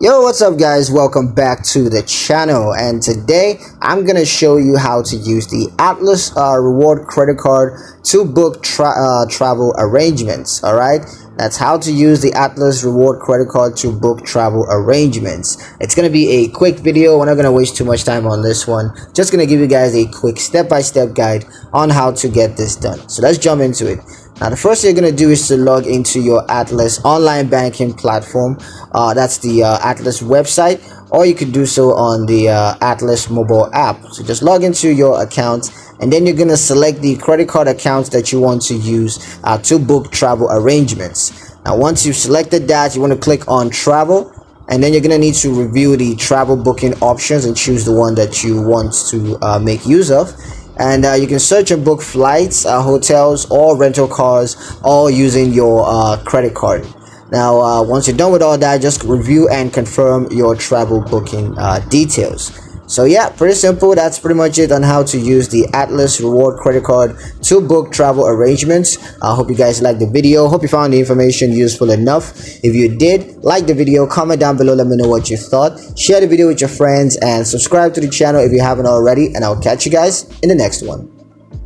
Yo, what's up guys? Welcome back to the channel, and today I'm gonna show you how to use the Atlas reward credit card to book travel arrangements. All right, that's how to use the Atlas reward credit card to book travel arrangements. It's gonna be a quick video. We're not gonna waste too much time on this one. Just gonna give you guys a quick step-by-step guide on how to get this done. So let's jump into it. Now, the first thing you're going to do is to log into your Atlas online banking platform. That's the Atlas website, or you could do so on the Atlas mobile app. So just log into your account, and then you're going to select the credit card accounts that you want to use to book travel arrangements. Now, once you've selected that, you want to click on travel, and then you're going to need to review the travel booking options and choose the one that you want to make use of. And you can search and book flights, hotels, or rental cars, all using your credit card. Now, once you're done with all that, just review and confirm your travel booking details. So yeah, pretty simple. That's pretty much it on how to use the Atlas reward credit card to book travel arrangements. I hope you guys liked the video. Hope you found the information useful enough. If you did, like the video, comment down below, let me know what you thought. Share the video with your friends and subscribe to the channel if you haven't already, and I'll catch you guys in the next one.